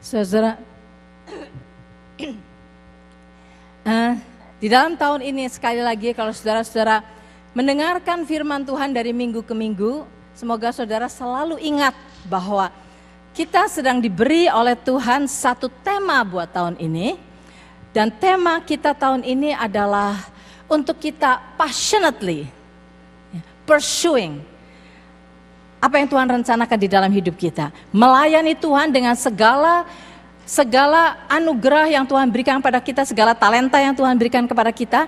Saudara, di dalam tahun ini sekali lagi kalau saudara-saudara mendengarkan firman Tuhan dari minggu ke minggu, semoga saudara selalu ingat bahwa kita sedang diberi oleh Tuhan satu tema buat tahun ini. Dan tema kita tahun ini adalah untuk kita passionately pursuing apa yang Tuhan rencanakan di dalam hidup kita. Melayani Tuhan dengan segala anugerah yang Tuhan berikan kepada kita, segala talenta yang Tuhan berikan kepada kita.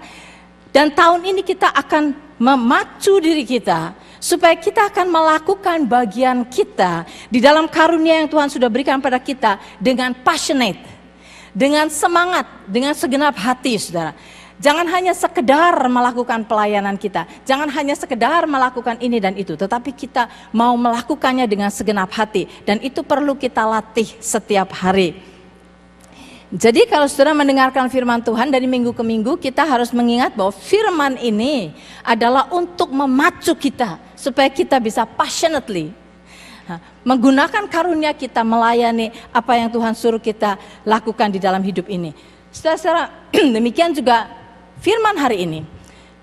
Dan tahun ini kita akan memacu diri kita supaya kita akan melakukan bagian kita di dalam karunia yang Tuhan sudah berikan pada kita dengan passionate, dengan semangat, dengan segenap hati, saudara. Jangan hanya sekedar melakukan pelayanan kita, jangan hanya sekedar melakukan ini dan itu, tetapi kita mau melakukannya dengan segenap hati, dan itu perlu kita latih setiap hari. Jadi kalau saudara mendengarkan firman Tuhan dari minggu ke minggu, kita harus mengingat bahwa firman ini adalah untuk memacu kita, supaya kita bisa passionately menggunakan karunia kita melayani apa yang Tuhan suruh kita lakukan di dalam hidup ini. Saudara, demikian juga firman hari ini.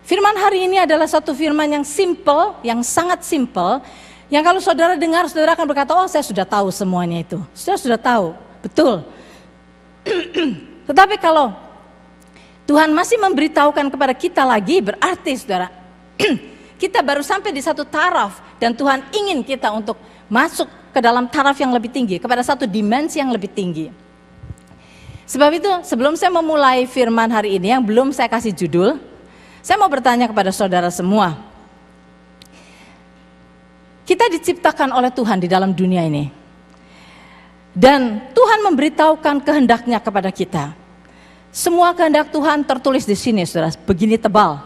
Firman hari ini adalah satu firman yang simple, yang sangat simple, yang kalau saudara dengar, saudara akan berkata, oh saya sudah tahu semuanya itu. Saudara sudah tahu, betul. Tetapi kalau Tuhan masih memberitahukan kepada kita lagi, berarti saudara, kita baru sampai di satu taraf, dan Tuhan ingin kita untuk masuk ke dalam taraf yang lebih tinggi, kepada satu dimensi yang lebih tinggi. Sebab itu sebelum saya memulai firman hari ini yang belum saya kasih judul, saya mau bertanya kepada saudara semua. Kita diciptakan oleh Tuhan di dalam dunia ini. Dan Tuhan memberitahukan kehendaknya kepada kita. Semua kehendak Tuhan tertulis di sini, saudara, begini tebal.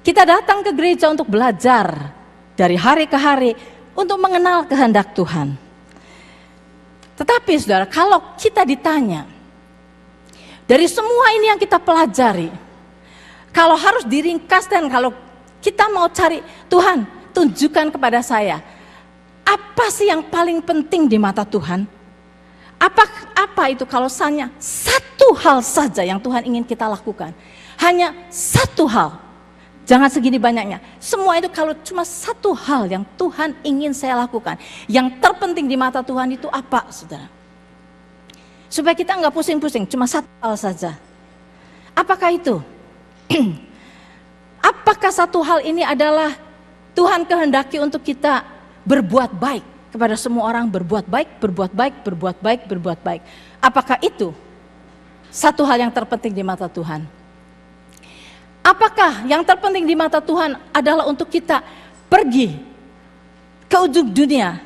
Kita datang ke gereja untuk belajar dari hari ke hari, untuk mengenal kehendak Tuhan. Tetapi saudara, kalau kita ditanya, dari semua ini yang kita pelajari, kalau harus diringkas dan kalau kita mau cari, Tuhan tunjukkan kepada saya, apa sih yang paling penting di mata Tuhan? Apa itu kalau hanya satu hal saja yang Tuhan ingin kita lakukan? Hanya satu hal. Jangan segini banyaknya. Semua itu kalau cuma satu hal yang Tuhan ingin saya lakukan, yang terpenting di mata Tuhan itu apa, saudara? Supaya kita enggak pusing-pusing, cuma satu hal saja. Apakah itu? Apakah satu hal ini adalah Tuhan kehendaki untuk kita berbuat baik kepada semua orang, berbuat baik, berbuat baik, berbuat baik, berbuat baik. Apakah itu satu hal yang terpenting di mata Tuhan? Apakah yang terpenting di mata Tuhan adalah untuk kita pergi ke ujung dunia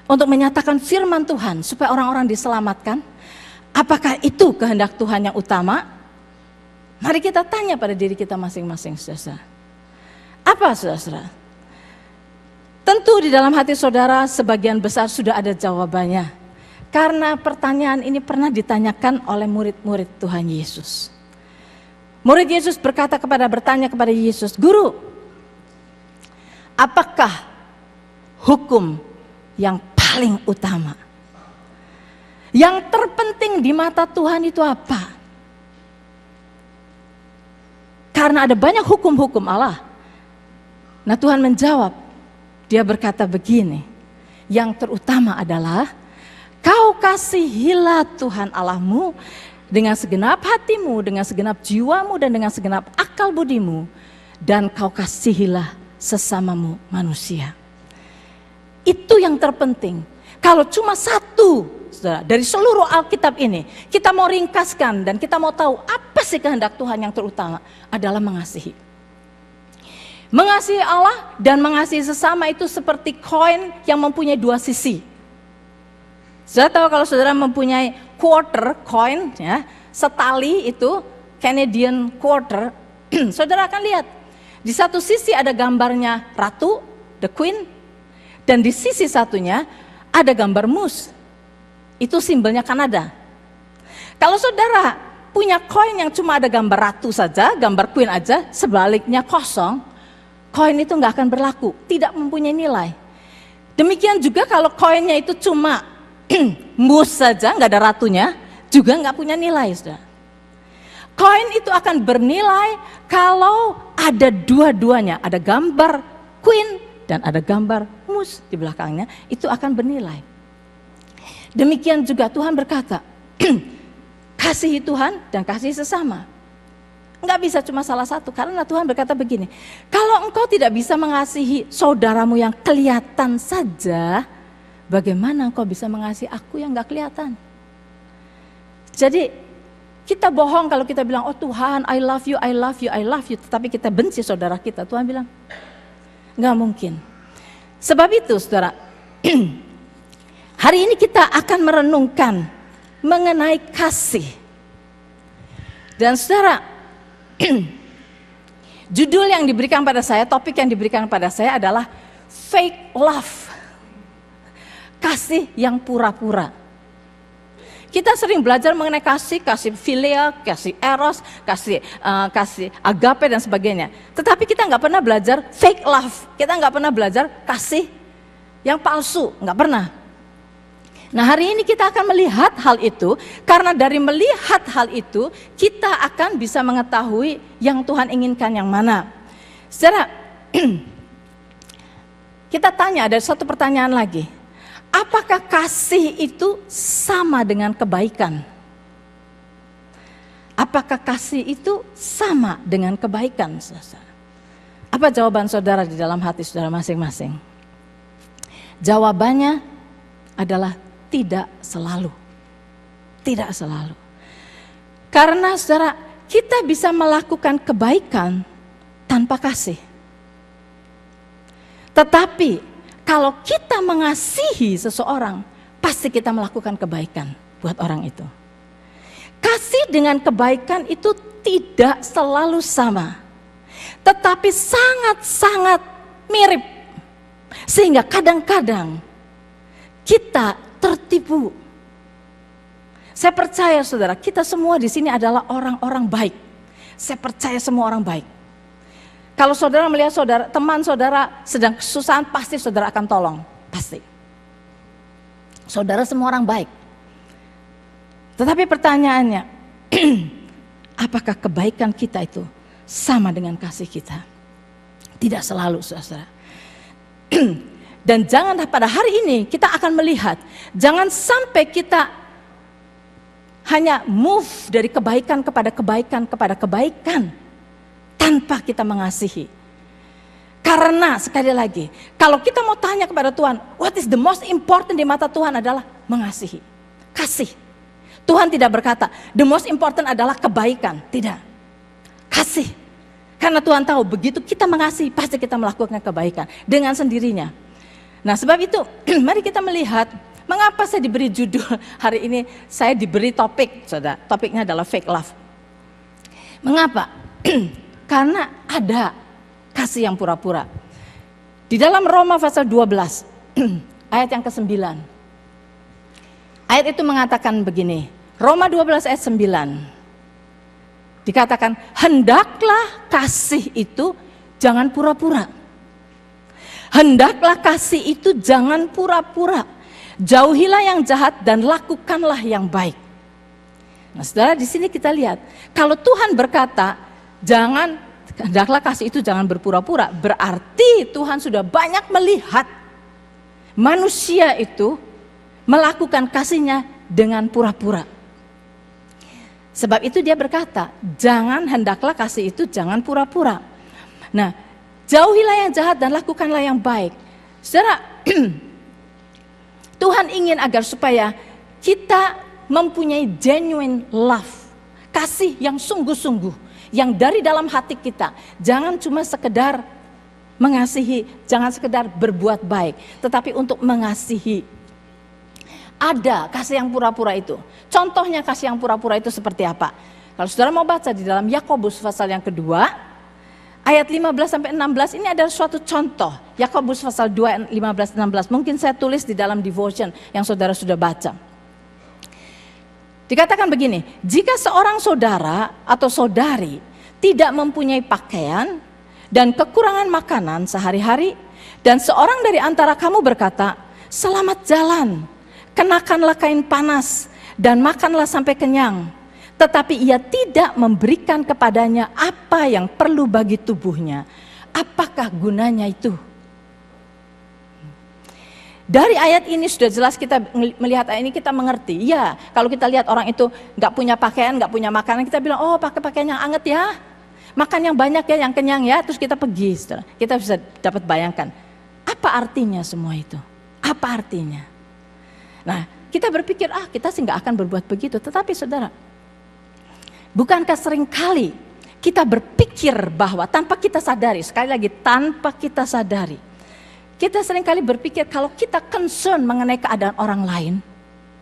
untuk menyatakan firman Tuhan supaya orang-orang diselamatkan? Apakah itu kehendak Tuhan yang utama? Mari kita tanya pada diri kita masing-masing, saudara. Apa, saudara? Tentu di dalam hati saudara sebagian besar sudah ada jawabannya. Karena pertanyaan ini pernah ditanyakan oleh murid-murid Tuhan Yesus. Murid Yesus bertanya kepada Yesus, Guru, apakah hukum yang paling utama? Yang terpenting di mata Tuhan itu apa? Karena ada banyak hukum-hukum Allah. Nah Tuhan menjawab, dia berkata begini, yang terutama adalah, kau kasihilah Tuhan Allahmu dengan segenap hatimu, dengan segenap jiwamu, dan dengan segenap akal budimu. Dan kau kasihilah sesamamu manusia. Itu yang terpenting. Kalau cuma satu, saudara, dari seluruh Alkitab ini, kita mau ringkaskan dan kita mau tahu apa sih kehendak Tuhan yang terutama, adalah mengasihi. Mengasihi Allah dan mengasihi sesama itu seperti koin yang mempunyai dua sisi. Saudara tahu kalau saudara mempunyai quarter coin, ya, setali itu Canadian quarter, saudara akan lihat di satu sisi ada gambarnya ratu, the queen, dan di sisi satunya ada gambar moose, itu simbolnya Kanada. Kalau saudara punya koin yang cuma ada gambar ratu saja, gambar queen aja, sebaliknya kosong, koin itu nggak akan berlaku, tidak mempunyai nilai. Demikian juga kalau koinnya itu cuma mus saja, nggak ada ratunya, juga nggak punya nilai, saudara. Koin itu akan bernilai kalau ada dua-duanya, ada gambar queen dan ada gambar mus di belakangnya, itu akan bernilai. Demikian juga Tuhan berkata, kasihi Tuhan dan kasihi sesama. Enggak bisa cuma salah satu, karena Tuhan berkata begini, kalau engkau tidak bisa mengasihi saudaramu yang kelihatan saja, bagaimana engkau bisa mengasihi aku yang enggak kelihatan? Jadi kita bohong kalau kita bilang, oh Tuhan, I love you, I love you, I love you, tetapi kita benci saudara kita. Tuhan bilang, enggak mungkin. Sebab itu saudara, hari ini kita akan merenungkan mengenai kasih. Dan saudara, judul yang diberikan pada saya, topik yang diberikan pada saya adalah fake love. Kasih yang pura-pura. Kita sering belajar mengenai kasih philia, kasih eros, kasih agape dan sebagainya. Tetapi kita nggak pernah belajar fake love. Kita nggak pernah belajar kasih yang palsu, nggak pernah. Nah, hari ini kita akan melihat hal itu, karena dari melihat hal itu kita akan bisa mengetahui yang Tuhan inginkan yang mana. Saudara, kita tanya, ada satu pertanyaan lagi. Apakah kasih itu sama dengan kebaikan? Apakah kasih itu sama dengan kebaikan? Apa jawaban saudara di dalam hati saudara masing-masing? Jawabannya adalah tidak selalu. Tidak selalu. Karena saudara, kita bisa melakukan kebaikan tanpa kasih. Tetapi kalau kita mengasihi seseorang, pasti kita melakukan kebaikan buat orang itu. Kasih dengan kebaikan itu tidak selalu sama, tetapi sangat-sangat mirip. Sehingga kadang-kadang kita tertipu. Saya percaya saudara, kita semua di sini adalah orang-orang baik. Saya percaya semua orang baik. Kalau saudara melihat teman saudara sedang kesusahan, pasti saudara akan tolong, pasti. Saudara semua orang baik. Tetapi pertanyaannya, apakah kebaikan kita itu sama dengan kasih kita? Tidak selalu, saudara. Dan jangan pada hari ini kita akan melihat, jangan sampai kita hanya move dari kebaikan kepada kebaikan kepada kebaikan tanpa kita mengasihi. Karena sekali lagi, kalau kita mau tanya kepada Tuhan, what is the most important di mata Tuhan adalah mengasihi, kasih. Tuhan tidak berkata, the most important adalah kebaikan, tidak. Kasih. Karena Tuhan tahu begitu kita mengasihi, pasti kita melakukan kebaikan dengan sendirinya. Nah, sebab itu mari kita melihat mengapa saya diberi judul hari ini, saya diberi topik, saudara. Topiknya adalah fake love. Mengapa? Karena ada kasih yang pura-pura. Di dalam Roma pasal 12 ayat yang ke-9. Ayat itu mengatakan begini. Roma 12 ayat 9. Dikatakan, hendaklah kasih itu jangan pura-pura. Hendaklah kasih itu jangan pura-pura. Jauhilah yang jahat dan lakukanlah yang baik. Nah, saudara, di sini kita lihat, kalau Tuhan berkata, hendaklah kasih itu jangan berpura-pura, berarti Tuhan sudah banyak melihat manusia itu melakukan kasihnya dengan pura-pura. Sebab itu dia berkata, hendaklah kasih itu jangan pura-pura. Nah, jauhilah yang jahat dan lakukanlah yang baik. Saudara, Tuhan ingin agar supaya kita mempunyai genuine love, kasih yang sungguh-sungguh, yang dari dalam hati kita. Jangan cuma sekedar mengasihi, jangan sekedar berbuat baik, tetapi untuk mengasihi. Ada kasih yang pura-pura itu. Contohnya kasih yang pura-pura itu seperti apa? Kalau saudara mau baca di dalam Yakobus pasal yang kedua, ayat 15-16, ini adalah suatu contoh. Yakobus pasal 2, 15-16, mungkin saya tulis di dalam devotion yang saudara sudah baca. Dikatakan begini, jika seorang saudara atau saudari tidak mempunyai pakaian dan kekurangan makanan sehari-hari, dan seorang dari antara kamu berkata, selamat jalan, kenakanlah kain panas dan makanlah sampai kenyang. Tetapi ia tidak memberikan kepadanya apa yang perlu bagi tubuhnya. Apakah gunanya itu? Dari ayat ini sudah jelas kita melihat ayat ini, kita mengerti. Ya, kalau kita lihat orang itu nggak punya pakaian, nggak punya makanan, kita bilang, oh pakai pakaian yang anget ya, makan yang banyak ya, yang kenyang ya, terus kita pergi. Saudara. Kita bisa dapat bayangkan, apa artinya semua itu? Apa artinya? Nah, kita berpikir, kita sih nggak akan berbuat begitu. Tetapi saudara, bukankah seringkali kita berpikir bahwa tanpa kita sadari, sekali lagi tanpa kita sadari, kita seringkali berpikir kalau kita concern mengenai keadaan orang lain,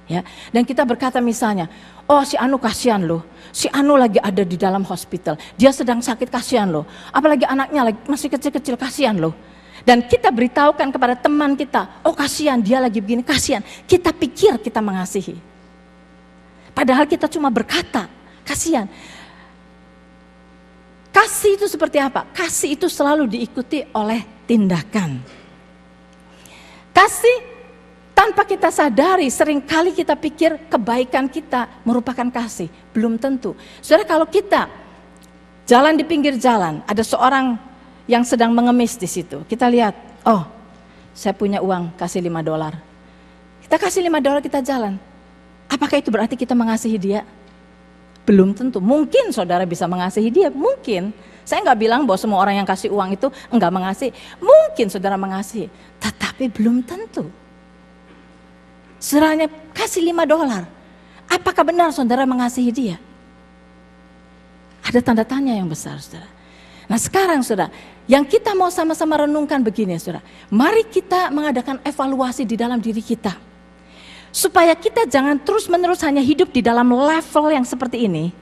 ya, dan kita berkata misalnya, oh si Anu kasihan loh, si Anu lagi ada di dalam hospital, dia sedang sakit kasihan loh, apalagi anaknya lagi masih kecil-kecil kasihan loh. Dan kita beritahukan kepada teman kita, oh kasihan dia lagi begini, kasihan. Kita pikir kita mengasihi, padahal kita cuma berkata kasihan. Kasih itu seperti apa? Kasih itu selalu diikuti oleh tindakan. Kasih tanpa kita sadari, seringkali kita pikir kebaikan kita merupakan kasih. Belum tentu. Saudara, kalau kita jalan di pinggir jalan, ada seorang yang sedang mengemis di situ. Kita lihat, oh saya punya uang, kasih $5. Kita kasih $5, kita jalan. Apakah itu berarti kita mengasihi dia? Belum tentu. Mungkin saudara bisa mengasihi dia, mungkin. Saya nggak bilang bahwa semua orang yang kasih uang itu enggak mengasihi. Mungkin saudara mengasihi, tetapi belum tentu. Saudara kasih $5, apakah benar saudara mengasihi dia? Ada tanda tanya yang besar, saudara. Nah sekarang saudara, yang kita mau sama-sama renungkan begini saudara. Mari kita mengadakan evaluasi di dalam diri kita. Supaya kita jangan terus-menerus hanya hidup di dalam level yang seperti ini.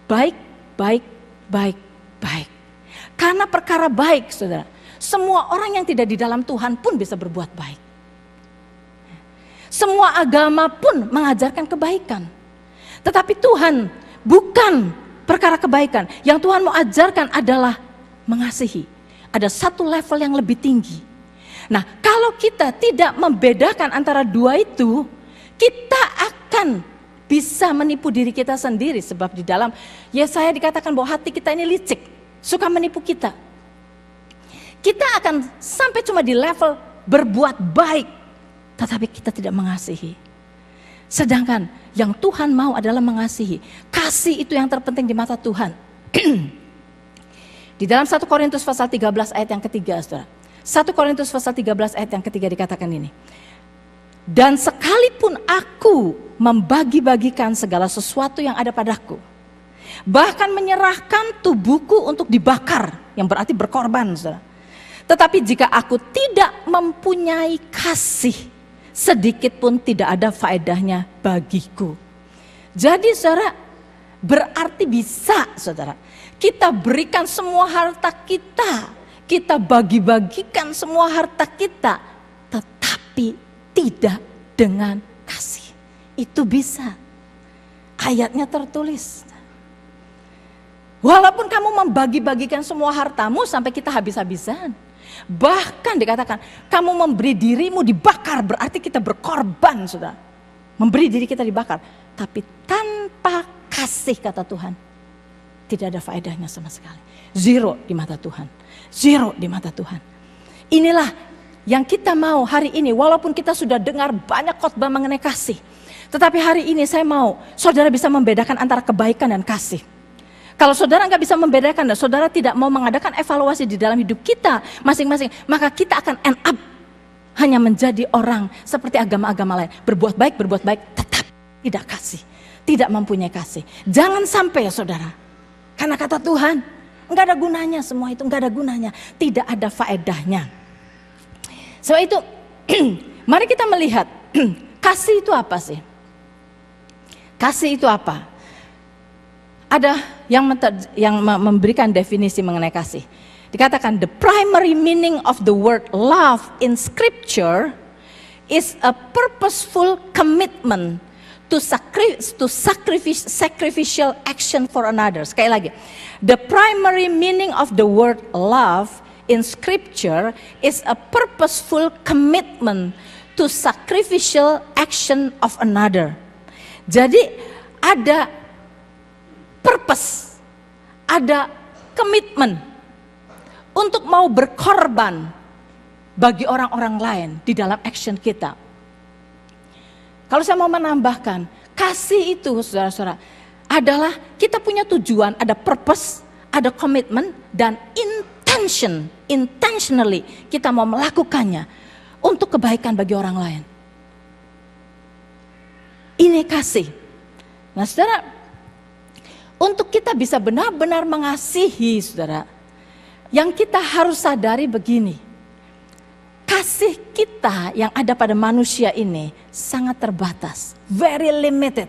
Baik. Karena perkara baik saudara, semua orang yang tidak di dalam Tuhan pun bisa berbuat baik. Semua agama pun mengajarkan kebaikan. Tetapi Tuhan bukan perkara kebaikan. Yang Tuhan mau ajarkan adalah mengasihi. Ada satu level yang lebih tinggi. Nah, kalau kita tidak membedakan antara dua itu, kita akan bisa menipu diri kita sendiri. Sebab di dalam Yesaya dikatakan bahwa hati kita ini licik, suka menipu kita. Kita akan sampai cuma di level berbuat baik, tetapi kita tidak mengasihi. Sedangkan yang Tuhan mau adalah mengasihi. Kasih itu yang terpenting di mata Tuhan. Di dalam 1 Korintus pasal 13 ayat yang ketiga, saudara. 1 Korintus pasal 13 ayat yang ketiga dikatakan ini. Dan sekalipun aku membagi-bagikan segala sesuatu yang ada padaku, bahkan menyerahkan tubuhku untuk dibakar, yang berarti berkorban, saudara. Tetapi jika aku tidak mempunyai kasih, sedikit pun tidak ada faedahnya bagiku. Jadi saudara, berarti bisa saudara, kita berikan semua harta kita, kita bagi-bagikan semua harta kita, tetapi tidak dengan kasih. Itu bisa. Ayatnya tertulis. Walaupun kamu membagi-bagikan semua hartamu sampai kita habis-habisan. Bahkan dikatakan, kamu memberi dirimu dibakar, berarti kita berkorban, saudara. Memberi diri kita dibakar. Tapi tanpa kasih, kata Tuhan, tidak ada faedahnya sama sekali. Zero di mata Tuhan. Zero di mata Tuhan. Inilah yang kita mau hari ini, walaupun kita sudah dengar banyak khotbah mengenai kasih. Tetapi hari ini saya mau saudara bisa membedakan antara kebaikan dan kasih. Kalau saudara nggak bisa membedakan dan saudara tidak mau mengadakan evaluasi di dalam hidup kita masing-masing, maka kita akan end up hanya menjadi orang seperti agama-agama lain. Berbuat baik, tetap tidak kasih. Tidak mempunyai kasih. Jangan sampai ya saudara. Karena kata Tuhan, nggak ada gunanya semua itu, nggak ada gunanya. Tidak ada faedahnya. Sebab itu, mari kita melihat, kasih itu apa sih? Kasih itu apa? Ada yang memberikan definisi mengenai kasih. Dikatakan, the primary meaning of the word love in scripture is a purposeful commitment to sacrificial action for another. Sekali lagi, the primary meaning of the word love in scripture is a purposeful commitment to sacrificial action of another. Jadi ada purpose, ada komitmen untuk mau berkorban bagi orang-orang lain di dalam action kita. Kalau saya mau menambahkan, kasih itu saudara-saudara adalah kita punya tujuan, ada purpose, ada komitmen, dan intentionally kita mau melakukannya untuk kebaikan bagi orang lain. Ini kasih. Nah saudara, untuk kita bisa benar-benar mengasihi saudara, yang kita harus sadari begini, kasih kita yang ada pada manusia ini sangat terbatas, very limited.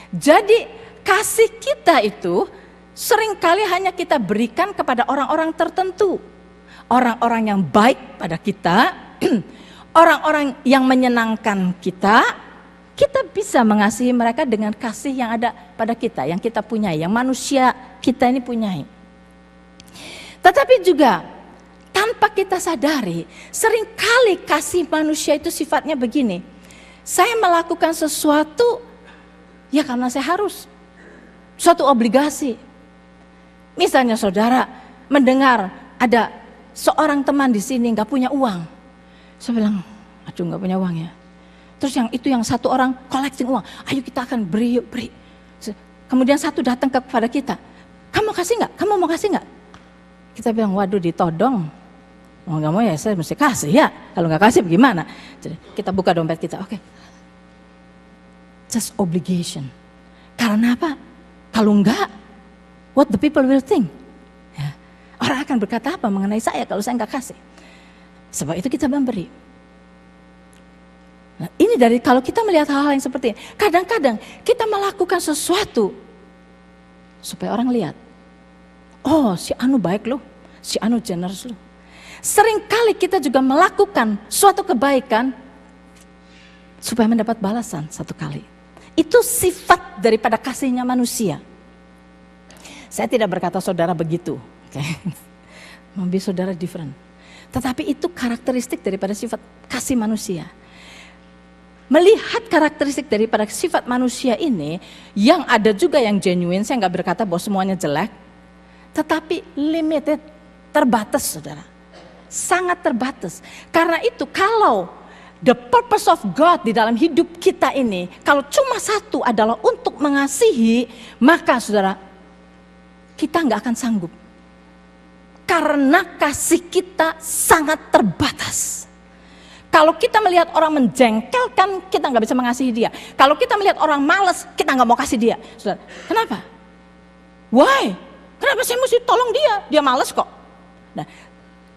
Jadi kasih kita itu seringkali hanya kita berikan kepada orang-orang tertentu. Orang-orang yang baik pada kita, orang-orang yang menyenangkan kita bisa mengasihi mereka dengan kasih yang ada pada kita, yang kita punyai, yang manusia kita ini punyai. Tetapi juga tanpa kita sadari, seringkali kasih manusia itu sifatnya begini. Saya melakukan sesuatu ya karena saya harus, suatu obligasi. Misalnya saudara mendengar ada seorang teman di sini nggak punya uang. Saya bilang, aduh nggak punya uang ya. Terus yang satu orang collecting uang, ayo kita akan beri, yuk beri. Kemudian satu datang kepada kita, kamu kasih nggak? Kamu mau kasih nggak? Kita bilang, waduh ditodong. Mau nggak mau ya saya mesti kasih ya. Kalau nggak kasih bagaimana? Jadi kita buka dompet kita, oke. Just obligation. Karena apa? Kalau enggak, what the people will think. Ya. Orang akan berkata apa mengenai saya kalau saya nggak kasih? Sebab itu kita memberi. Nah, ini dari kalau kita melihat hal-hal yang seperti ini, kadang-kadang kita melakukan sesuatu supaya orang lihat. Oh, si Anu baik loh, si Anu generous loh. Seringkali kita juga melakukan suatu kebaikan supaya mendapat balasan satu kali. Itu sifat daripada kasihnya manusia. Saya tidak berkata saudara begitu, okay. Mungkin saudara different. Tetapi itu karakteristik daripada sifat kasih manusia. Melihat karakteristik daripada sifat manusia ini, yang ada juga yang genuine, saya nggak berkata bahwa semuanya jelek, tetapi limited, terbatas saudara. Sangat terbatas. Karena itu kalau the purpose of God di dalam hidup kita ini, kalau cuma satu adalah untuk mengasihi, maka saudara, kita nggak akan sanggup. Karena kasih kita sangat terbatas. Kalau kita melihat orang menjengkelkan, kita nggak bisa mengasihi dia. Kalau kita melihat orang malas, kita nggak mau kasih dia. Saudara, kenapa? Why? Kenapa saya mesti tolong dia? Dia malas kok. Nah,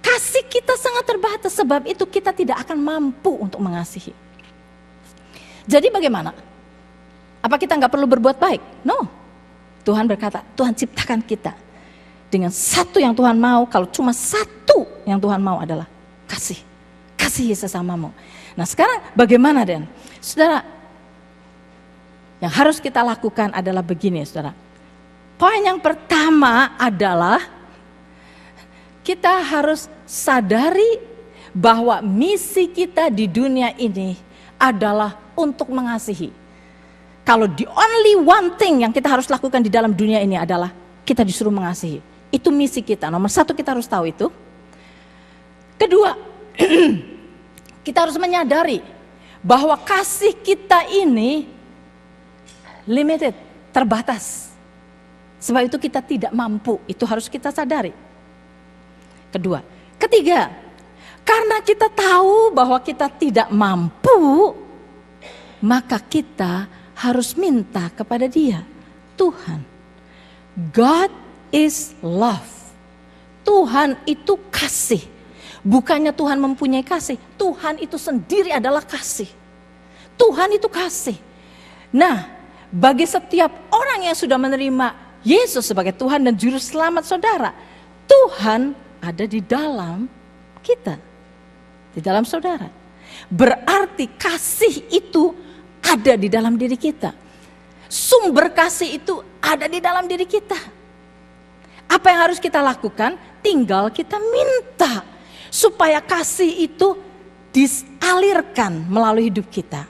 kasih kita sangat terbatas, sebab itu kita tidak akan mampu untuk mengasihi. Jadi bagaimana? Apa kita nggak perlu berbuat baik? No. Tuhan berkata, Tuhan ciptakan kita dengan satu yang Tuhan mau. Kalau cuma satu yang Tuhan mau adalah kasih. Kasihi sesamamu. Nah sekarang bagaimana Den? Saudara, yang harus kita lakukan adalah begini saudara. Poin yang pertama adalah kita harus sadari bahwa misi kita di dunia ini adalah untuk mengasihi. Kalau the only one thing yang kita harus lakukan di dalam dunia ini adalah kita disuruh mengasihi. Itu misi kita, nomor satu kita harus tahu itu. Kedua, kita harus menyadari bahwa kasih kita ini limited, terbatas. Sebab itu kita tidak mampu, itu harus kita sadari. Kedua, ketiga, karena kita tahu bahwa kita tidak mampu, maka kita harus minta kepada Dia, Tuhan. God is love. Tuhan itu kasih. Bukannya Tuhan mempunyai kasih, Tuhan itu sendiri adalah kasih. Tuhan itu kasih. Nah, bagi setiap orang yang sudah menerima Yesus sebagai Tuhan dan Juru Selamat saudara, Tuhan ada di dalam kita, di dalam saudara. Berarti kasih itu ada di dalam diri kita. Sumber kasih itu ada di dalam diri kita. Apa yang harus kita lakukan? Tinggal kita minta. Supaya kasih itu dialirkan melalui hidup kita.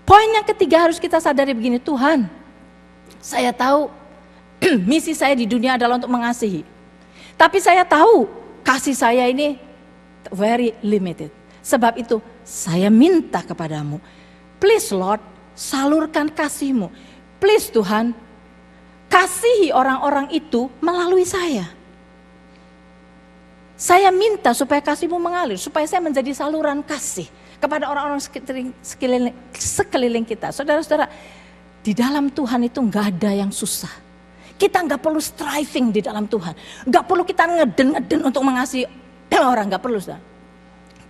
Poin yang ketiga harus kita sadari begini, Tuhan, saya tahu misi saya di dunia adalah untuk mengasihi. Tapi saya tahu kasih saya ini very limited. Sebab itu saya minta kepadamu, please Lord, salurkan kasih-Mu. Please Tuhan, kasihi orang-orang itu melalui saya. Saya minta supaya kasih-Mu mengalir, supaya saya menjadi saluran kasih kepada orang-orang sekeliling kita. Saudara-saudara, di dalam Tuhan itu enggak ada yang susah. Kita enggak perlu striving di dalam Tuhan. Enggak perlu kita ngeden-ngeden untuk mengasihi orang, enggak perlu. Saudara.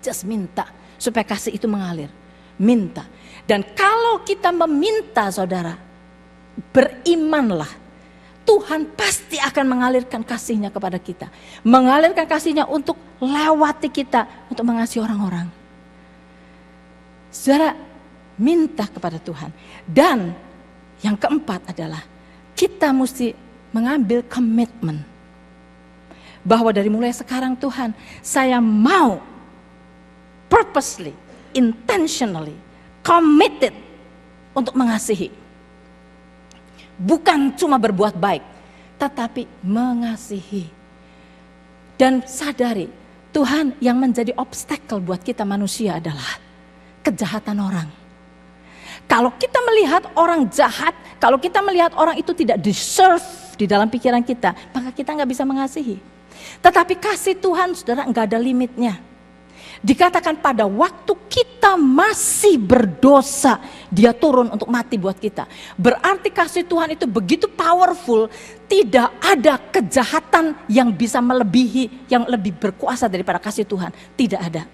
Just minta supaya kasih itu mengalir. Minta. Dan kalau kita meminta, saudara, berimanlah. Tuhan pasti akan mengalirkan kasih-Nya kepada kita. Mengalirkan kasih-Nya untuk lewati kita, untuk mengasihi orang-orang. Saudara, minta kepada Tuhan. Dan yang keempat adalah, kita mesti mengambil komitmen. Bahwa dari mulai sekarang Tuhan, saya mau purposely, intentionally, committed untuk mengasihi. Bukan cuma berbuat baik, tetapi mengasihi. Dan sadari, Tuhan yang menjadi obstacle buat kita manusia adalah kejahatan orang. Kalau kita melihat orang jahat, kalau kita melihat orang itu tidak deserve di dalam pikiran kita, maka kita nggak bisa mengasihi. Tetapi kasih Tuhan, saudara, nggak ada limitnya. Dikatakan pada waktu kita masih berdosa, Dia turun untuk mati buat kita. Berarti kasih Tuhan itu begitu powerful, tidak ada kejahatan yang bisa melebihi, yang lebih berkuasa daripada kasih Tuhan. Tidak ada.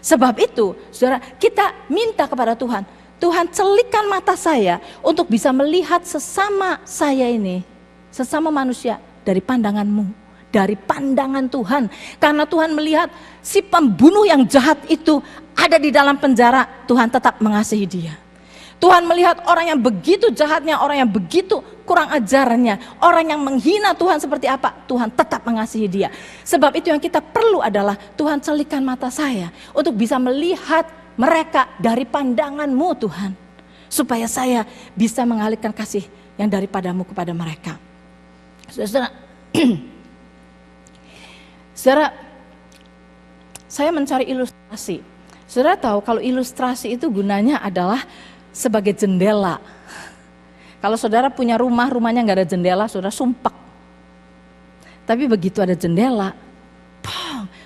Sebab itu, saudara, kita minta kepada Tuhan, Tuhan celikan mata saya untuk bisa melihat sesama saya ini, sesama manusia dari pandangan-Mu. Dari pandangan Tuhan. Karena Tuhan melihat si pembunuh yang jahat itu ada di dalam penjara, Tuhan tetap mengasihi dia. Tuhan melihat orang yang begitu jahatnya, orang yang begitu kurang ajarnya, orang yang menghina Tuhan seperti apa, Tuhan tetap mengasihi dia. Sebab itu yang kita perlu adalah, Tuhan celikan mata saya untuk bisa melihat mereka dari pandangan-Mu Tuhan. Supaya saya bisa mengalihkan kasih yang daripadamu kepada mereka. Saudara, saudara, saya mencari ilustrasi. Saudara tahu kalau ilustrasi itu gunanya adalah sebagai jendela. Kalau saudara punya rumah, rumahnya nggak ada jendela, saudara sumpek. Tapi begitu ada jendela,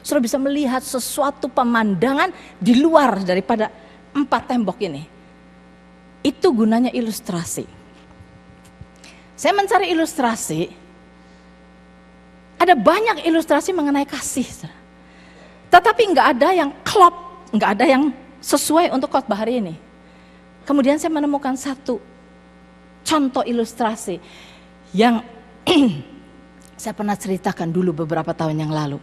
saudara bisa melihat sesuatu pemandangan di luar daripada 4 tembok ini. Itu gunanya ilustrasi. Saya mencari ilustrasi. Ada banyak ilustrasi mengenai kasih. Tetapi nggak ada yang klop, nggak ada yang sesuai untuk khotbah hari ini. Kemudian saya menemukan satu contoh ilustrasi yang saya pernah ceritakan dulu beberapa tahun yang lalu.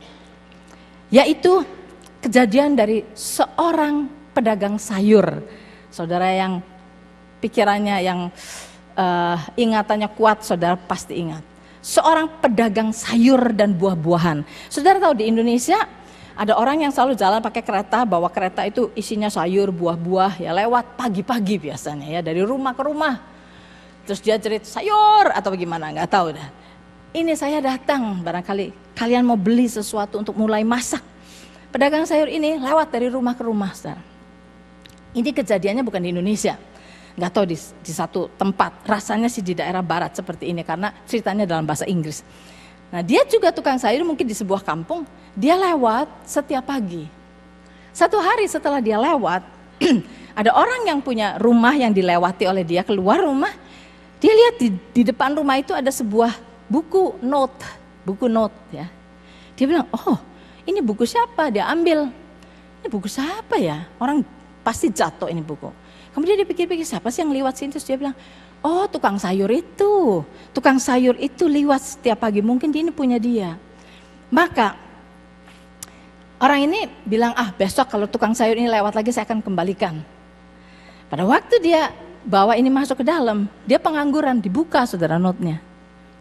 Yaitu kejadian dari seorang pedagang sayur. Saudara yang pikirannya, yang ingatannya kuat, saudara pasti ingat. Seorang pedagang sayur dan buah-buahan. Saudara tahu di Indonesia ada orang yang selalu jalan pakai kereta, bawa kereta itu isinya sayur, buah-buah, ya lewat pagi-pagi biasanya ya, dari rumah ke rumah. Terus dia cerita sayur atau bagaimana, nggak tahu dah. Ini saya datang, barangkali kalian mau beli sesuatu untuk mulai masak. Pedagang sayur ini lewat dari rumah ke rumah, saudara. Ini kejadiannya bukan di Indonesia. Nggak tahu di satu tempat, rasanya sih di daerah barat seperti ini karena ceritanya dalam bahasa Inggris. Nah dia juga tukang sayur mungkin di sebuah kampung, dia lewat setiap pagi. Satu hari setelah dia lewat, ada orang yang punya rumah yang dilewati oleh dia, keluar rumah, dia lihat di depan rumah itu ada sebuah buku note ya. Dia bilang, oh ini buku siapa? Dia ambil, ini buku siapa ya? Orang pasti jatuh ini buku. Kemudian dia pikir-pikir siapa sih yang lewat sini, terus dia bilang, oh tukang sayur itu lewat setiap pagi, mungkin ini punya dia. Maka orang ini bilang, besok kalau tukang sayur ini lewat lagi saya akan kembalikan. Pada waktu dia bawa ini masuk ke dalam, dia pengangguran, dibuka saudara note-nya,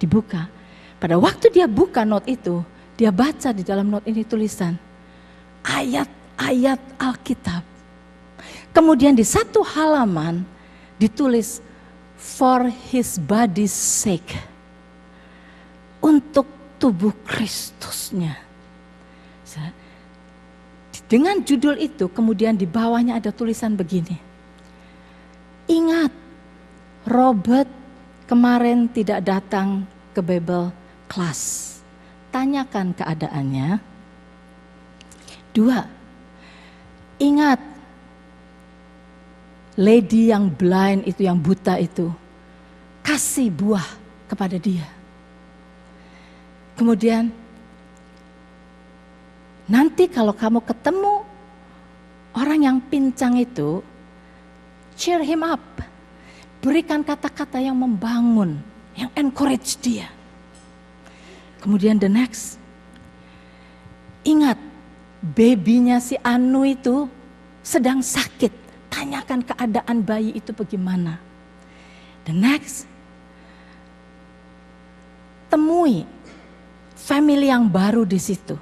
dibuka. Pada waktu dia buka note itu, dia baca di dalam note ini tulisan, ayat ayat Alkitab. Kemudian di satu halaman ditulis for his body's sake. Untuk tubuh Kristusnya. Dengan judul itu kemudian di bawahnya ada tulisan begini. Ingat, Robert kemarin tidak datang ke Bible class. Tanyakan keadaannya. 2. Ingat, lady yang blind itu, yang buta itu, kasih buah kepada dia. Kemudian, nanti kalau kamu ketemu orang yang pincang itu, cheer him up. Berikan kata-kata yang membangun, yang encourage dia. Kemudian the next, ingat, babynya si Anu itu sedang sakit. Tanyakan keadaan bayi itu bagaimana. The next, temui family yang baru di situ.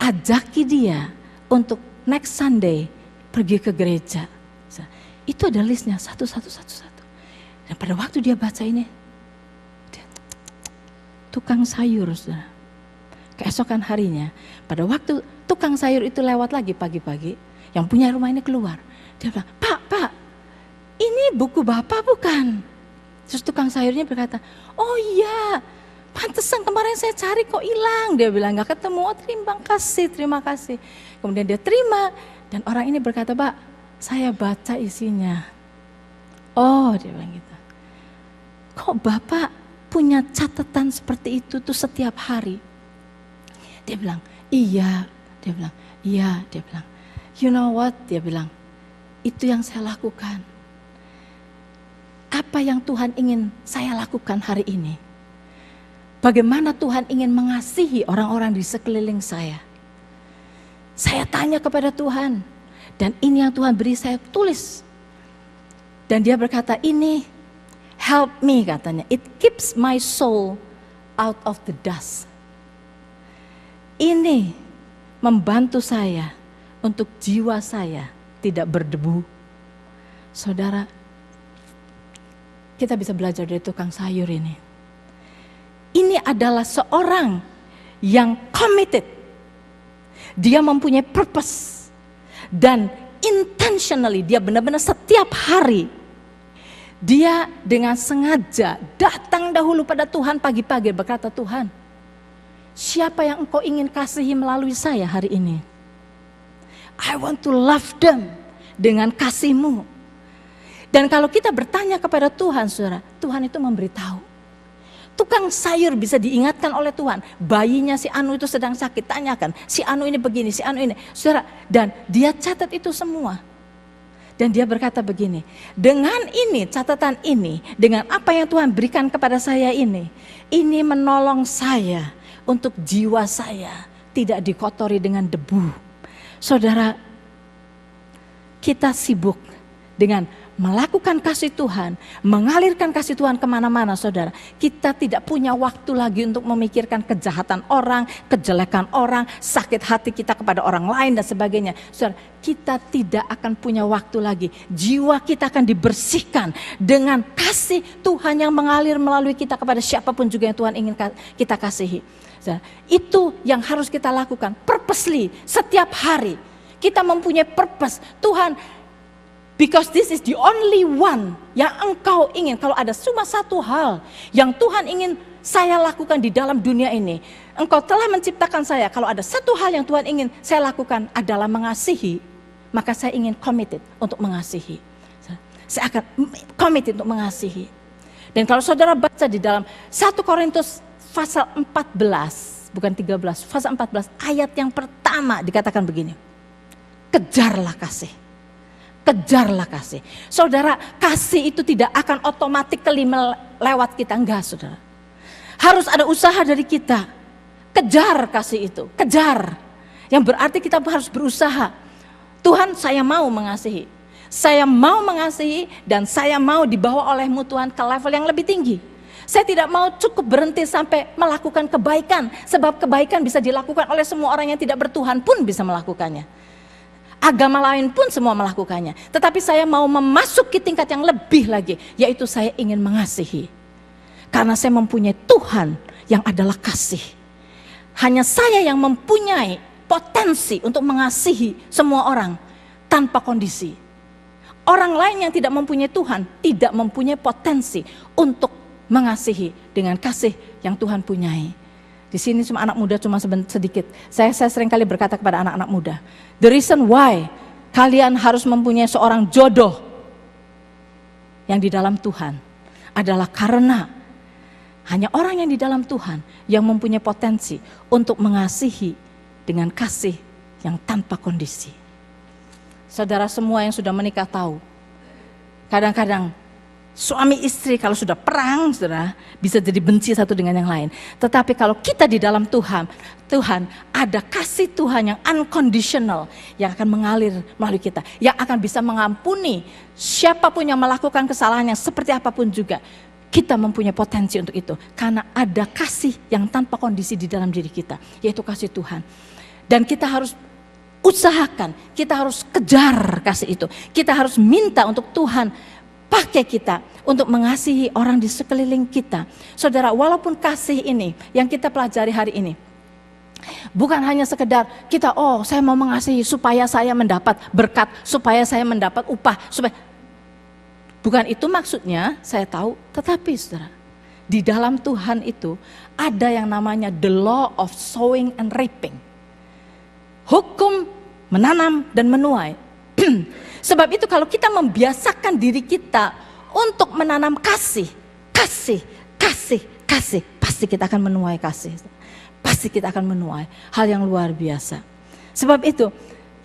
Ajaki dia untuk next Sunday pergi ke gereja. Itu ada listnya satu. Dan pada waktu dia baca ini, dia, tukang sayur, saudara. Keesokan harinya, pada waktu tukang sayur itu lewat lagi pagi-pagi, yang punya rumah ini keluar. Dia bilang, Pak, ini buku Bapak bukan? Terus tukang sayurnya berkata, oh iya, pantesan kemarin saya cari kok hilang. Dia bilang gak ketemu. Oh terima kasih. Kemudian dia terima. Dan orang ini berkata, Pak, saya baca isinya. Oh, dia bilang gitu. Kok Bapak punya catatan seperti itu tuh setiap hari? Dia bilang, iya. Dia bilang, iya. Dia bilang, you know what? Dia bilang, itu yang saya lakukan. Apa yang Tuhan ingin saya lakukan hari ini? Bagaimana Tuhan ingin mengasihi orang-orang di sekeliling saya. Saya tanya kepada Tuhan. Dan ini yang Tuhan beri, saya tulis. Dan dia berkata, ini help me katanya. It keeps my soul out of the dust. Ini membantu saya untuk jiwa saya tidak berdebu. Saudara, kita bisa belajar dari tukang sayur ini. Ini adalah seorang yang committed. Dia mempunyai purpose. Dan intentionally, dia benar-benar setiap hari. Dia dengan sengaja datang dahulu pada Tuhan pagi-pagi berkata, Tuhan, siapa yang Engkau ingin kasihi melalui saya hari ini? I want to love them dengan kasih-Mu. Dan kalau kita bertanya kepada Tuhan, saudara, Tuhan itu memberitahu. Tukang sayur bisa diingatkan oleh Tuhan. Bayinya si Anu itu sedang sakit, tanyakan. Si Anu ini begini, si Anu ini. Saudara, dan dia catat itu semua. Dan dia berkata begini, dengan ini, catatan ini, dengan apa yang Tuhan berikan kepada saya ini menolong saya untuk jiwa saya tidak dikotori dengan debu. Saudara, kita sibuk dengan melakukan kasih Tuhan, mengalirkan kasih Tuhan kemana-mana, saudara. Kita tidak punya waktu lagi untuk memikirkan kejahatan orang, kejelekan orang, sakit hati kita kepada orang lain dan sebagainya. Saudara, kita tidak akan punya waktu lagi. Jiwa kita akan dibersihkan dengan kasih Tuhan yang mengalir melalui kita kepada siapapun juga yang Tuhan ingin kita kasihi. Saudara, itu yang harus kita lakukan, purposely, setiap hari. Kita mempunyai purpose, Tuhan. Because this is the only one yang Engkau ingin. Kalau ada cuma satu hal yang Tuhan ingin saya lakukan di dalam dunia ini. Engkau telah menciptakan saya. Kalau ada satu hal yang Tuhan ingin saya lakukan adalah mengasihi. Maka saya ingin committed untuk mengasihi. Saya akan committed untuk mengasihi. Dan kalau saudara baca di dalam 1 Korintus pasal 14. Bukan 13, pasal 14 ayat yang pertama dikatakan begini. Kejarlah kasih. Kejarlah kasih. Saudara, kasih itu tidak akan otomatis lewat kita. Enggak, saudara. Harus ada usaha dari kita. Kejar kasih itu. Kejar. Yang berarti kita harus berusaha. Tuhan, saya mau mengasihi. Saya mau mengasihi dan saya mau dibawa oleh-Mu Tuhan ke level yang lebih tinggi. Saya tidak mau cukup berhenti sampai melakukan kebaikan. Sebab kebaikan bisa dilakukan oleh semua orang yang tidak bertuhan pun bisa melakukannya. agama lain pun semua melakukannya. Tetapi saya mau memasuki tingkat yang lebih lagi, yaitu saya ingin mengasihi. Karena saya mempunyai Tuhan yang adalah kasih. Hanya saya yang mempunyai potensi untuk mengasihi semua orang tanpa kondisi. Orang lain yang tidak mempunyai Tuhan tidak mempunyai potensi untuk mengasihi dengan kasih yang Tuhan punyai. Di sini cuma anak muda cuma sedikit. Saya sering kali berkata kepada anak-anak muda, the reason why kalian harus mempunyai seorang jodoh yang di dalam Tuhan adalah karena hanya orang yang di dalam Tuhan yang mempunyai potensi untuk mengasihi dengan kasih yang tanpa kondisi. Saudara semua yang sudah menikah tahu, kadang-kadang suami istri kalau sudah perang, saudara, bisa jadi benci satu dengan yang lain. Tetapi kalau kita di dalam Tuhan ada kasih Tuhan yang unconditional yang akan mengalir melalui kita, yang akan bisa mengampuni siapapun yang melakukan kesalahan yang seperti apapun juga. Kita mempunyai potensi untuk itu karena ada kasih yang tanpa kondisi di dalam diri kita, yaitu kasih Tuhan. Dan kita harus usahakan, kita harus kejar kasih itu. Kita harus minta untuk Tuhan pakai kita untuk mengasihi orang di sekeliling kita. Saudara, walaupun kasih ini yang kita pelajari hari ini bukan hanya sekedar kita, saya mau mengasihi supaya saya mendapat berkat, supaya saya mendapat upah, bukan itu maksudnya, saya tahu. Tetapi saudara, di dalam Tuhan itu ada yang namanya the law of sowing and reaping. Hukum menanam dan menuai. Sebab itu kalau kita membiasakan diri kita untuk menanam kasih, pasti kita akan menuai kasih. Pasti kita akan menuai hal yang luar biasa. Sebab itu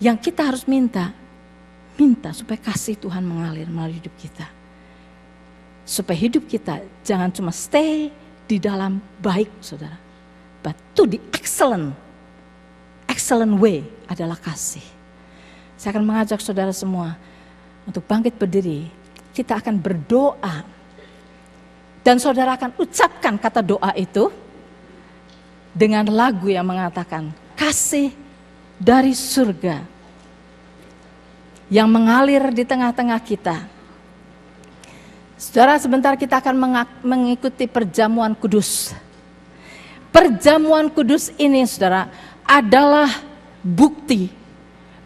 yang kita harus minta supaya kasih Tuhan mengalir melalui hidup kita. Supaya hidup kita jangan cuma stay di dalam baik, saudara, but to the excellent way adalah kasih. Saya akan mengajak saudara semua untuk bangkit berdiri. Kita akan berdoa. Dan saudara akan ucapkan kata doa itu dengan lagu yang mengatakan, kasih dari surga yang mengalir di tengah-tengah kita. Saudara, sebentar kita akan mengikuti perjamuan kudus. Perjamuan kudus ini, saudara, adalah bukti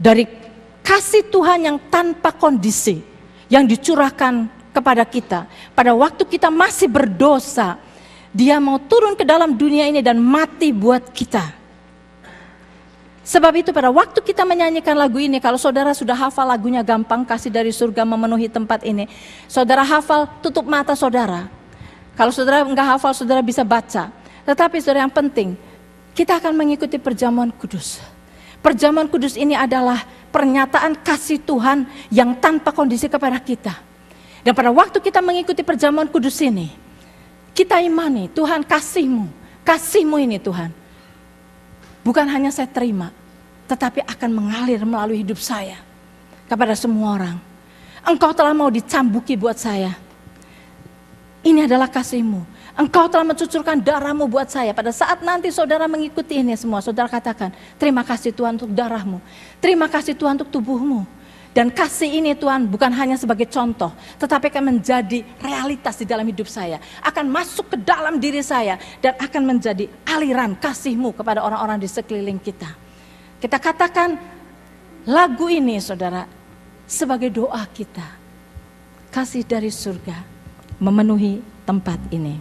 dari kasih Tuhan yang tanpa kondisi yang dicurahkan kepada kita. Pada waktu kita masih berdosa, Dia mau turun ke dalam dunia ini dan mati buat kita. Sebab itu pada waktu kita menyanyikan lagu ini, kalau saudara sudah hafal lagunya gampang, kasih dari surga memenuhi tempat ini. Saudara hafal, tutup mata saudara. Kalau saudara enggak hafal, saudara bisa baca. Tetapi saudara, yang penting kita akan mengikuti perjamuan kudus. Perjamuan kudus ini adalah pernyataan kasih Tuhan yang tanpa kondisi kepada kita. Dan pada waktu kita mengikuti perjamuan kudus ini, kita imani, Tuhan kasih-Mu ini Tuhan. Bukan hanya saya terima, tetapi akan mengalir melalui hidup saya kepada semua orang. Engkau telah mau dicambuki buat saya. Ini adalah kasih-Mu. Engkau telah mencucurkan darah-Mu buat saya. Pada saat nanti saudara mengikuti ini semua, saudara katakan, terima kasih Tuhan untuk darah-Mu. Terima kasih Tuhan untuk tubuh-Mu. Dan kasih ini Tuhan bukan hanya sebagai contoh, tetapi akan menjadi realitas di dalam hidup saya. Akan masuk ke dalam diri saya dan akan menjadi aliran kasih-Mu kepada orang-orang di sekeliling kita. Kita katakan lagu ini saudara sebagai doa kita. Kasih dari surga memenuhi tempat ini.